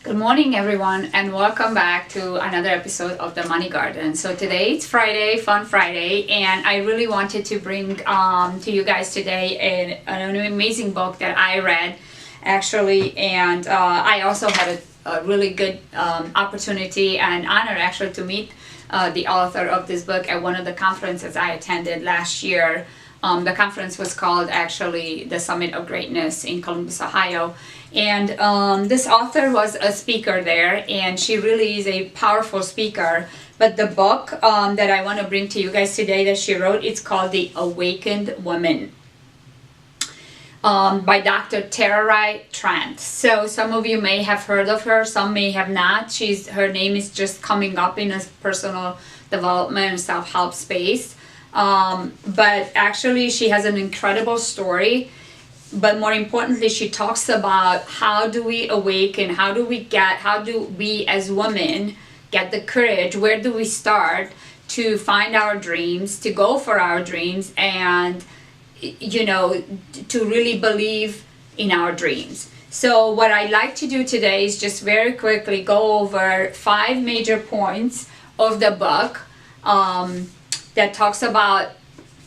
Good morning, everyone, and welcome back to another episode of the Money Garden. So today it's Friday, Fun Friday, and I really wanted to bring to you guys today an amazing book that I read, actually, and I also had a really good opportunity and honor actually to meet the author of this book at one of the conferences I attended last year. The conference was called actually the Summit of Greatness in Columbus, Ohio. And this author was a speaker there, and she really is a powerful speaker. But the book that I want to bring to you guys today that she wrote, it's called The Awakened Woman by Dr. Tara Trent. So some of you may have heard of her, some may have not. Her name is just coming up in a personal development and self-help space. But actually she has an incredible story. But more importantly, she talks about how do we awaken, how do we as women get the courage, where do we start to find our dreams, to go for our dreams, and to really believe in our dreams. So what I'd like to do today is just very quickly go over 5 major points of the book that talks about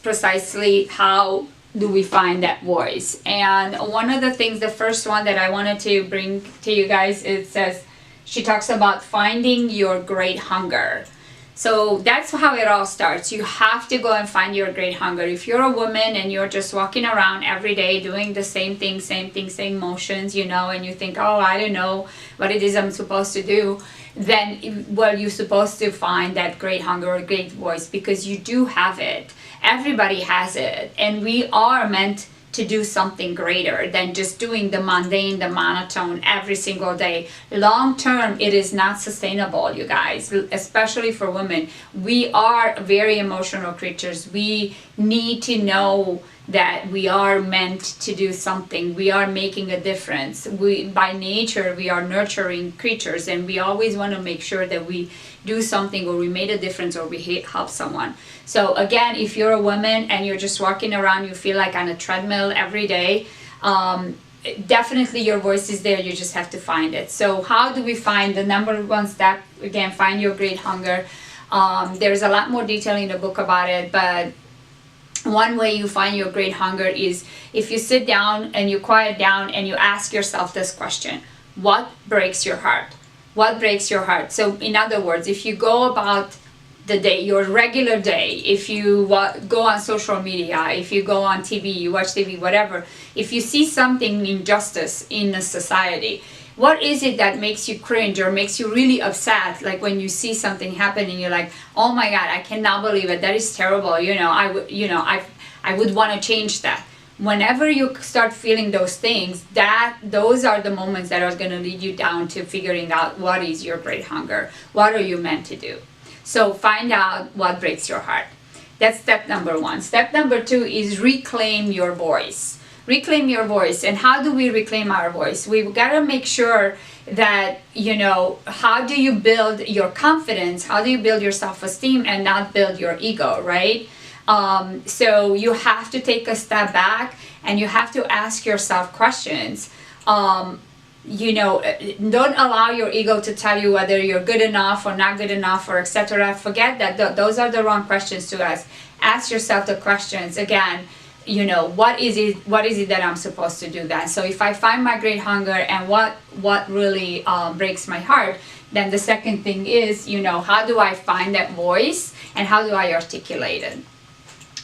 precisely how do we find that voice. And one of the things, the first one that I wanted to bring to you guys, it says, she talks about finding your great hunger. So that's how it all starts. You have to go and find your great hunger. If you're a woman and you're just walking around every day doing the same thing, same motions, and you think, oh, I don't know what it is I'm supposed to do, then, well, you're supposed to find that great hunger or great voice, because you do have it. Everybody has it, and we are meant to do something greater than just doing the mundane, the monotone every single day. Long term, it is not sustainable, you guys, especially for women. We are very emotional creatures. We need to know that we are meant to do something. We are making a difference. By nature, we are nurturing creatures, and we always want to make sure that we do something, or we made a difference, or we help someone. So again, if you're a woman and you're just walking around, you feel like on a treadmill every day, definitely your voice is there. You just have to find it. So how do we find the number one step? Again, find your great hunger. There's a lot more detail in the book about it, but one way you find your great hunger is if you sit down and you quiet down and you ask yourself this question: what breaks your heart? What breaks your heart? So in other words, if you go about the day, your regular day, if you go on social media, if you go on TV, you watch TV, whatever, if you see something injustice in a society, what is it that makes you cringe or makes you really upset? Like when you see something happening, you're like, oh my God, I cannot believe it. That is terrible. I would want to change that. Whenever you start feeling those things, those are the moments that are going to lead you down to figuring out what is your great hunger. What are you meant to do? So find out what breaks your heart. That's step number 1. Step number 2 is reclaim your voice. Reclaim your voice. And how do we reclaim our voice? We've got to make sure that, how do you build your confidence? How do you build your self-esteem and not build your ego, right? So you have to take a step back and you have to ask yourself questions. Don't allow your ego to tell you whether you're good enough or not good enough or etc. Forget that. Those are the wrong questions to ask. Ask yourself the questions again. What is it that I'm supposed to do then? So if I find my great hunger and what really breaks my heart, then the second thing is, how do I find that voice and how do I articulate it?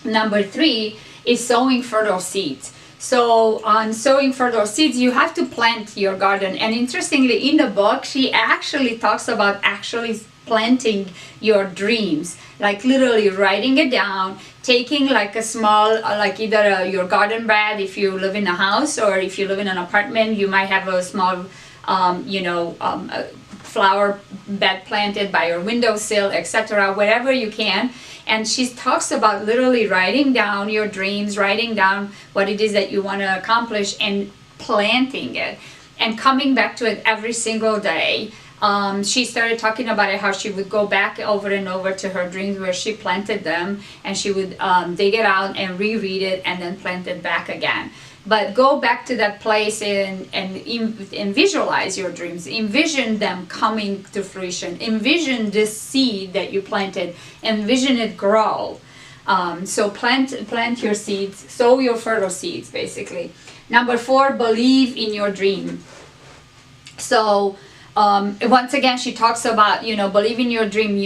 Number 3 is sowing fertile seeds. So on sowing fertile seeds, you have to plant your garden. And interestingly, in the book, she actually talks about actually planting your dreams, like literally writing it down, taking like a small, like either your garden bed, if you live in a house, or if you live in an apartment, you might have a small, flower bed planted by your windowsill, etc., wherever you can. And she talks about literally writing down your dreams, writing down what it is that you want to accomplish, and planting it and coming back to it every single day. She started talking about it, how she would go back over and over to her dreams where she planted them, and she would dig it out and reread it and then plant it back again. But go back to that place and visualize your dreams. Envision them coming to fruition. Envision this seed that you planted. Envision it grow. So plant your seeds, sow your fertile seeds, basically. Number 4, believe in your dream. So once again, she talks about, believe in your dream.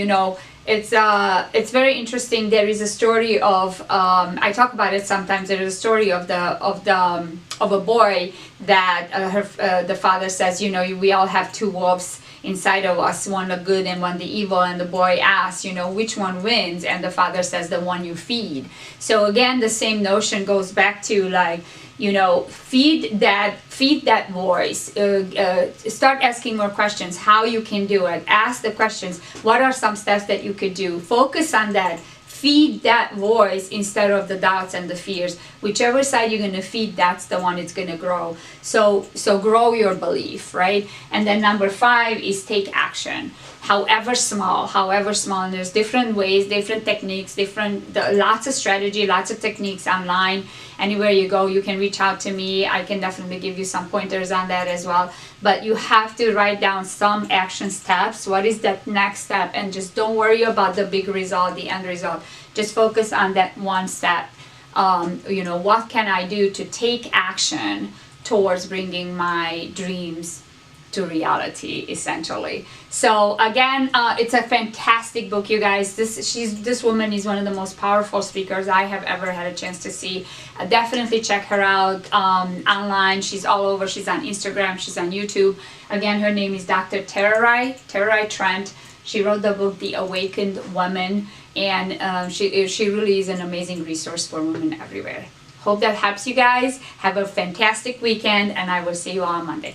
It's very interesting. There is a story of I talk about it sometimes. There is a story of a boy that the father says, we all have 2 wolves inside of us, one the good and one the evil, and the boy asks, which one wins, and the father says the one you feed. So again, the same notion goes back to feed that voice. Start asking more questions, how you can do it. Ask the questions, what are some steps that you could do. Focus on that. Feed that voice instead of the doubts and the fears. Whichever side you're going to feed, that's the one it's going to grow. So grow your belief, right? And then number 5 is take action. However small, and there's different ways, different techniques, lots of strategy, lots of techniques online. Anywhere you go, you can reach out to me. I can definitely give you some pointers on that as well. But you have to write down some action steps. What is that next step? And just don't worry about the big result, the end result. Just focus on that one step. What can I do to take action towards bringing my dreams to reality, essentially. So again, it's a fantastic book, you guys. This woman is one of the most powerful speakers I have ever had a chance to see. Definitely check her out online. She's all over. She's on Instagram. She's on YouTube. Again, her name is Dr. Tararai Trent. She wrote the book The Awakened Woman, and she really is an amazing resource for women everywhere. Hope that helps you guys. Have a fantastic weekend, and I will see you all on Monday.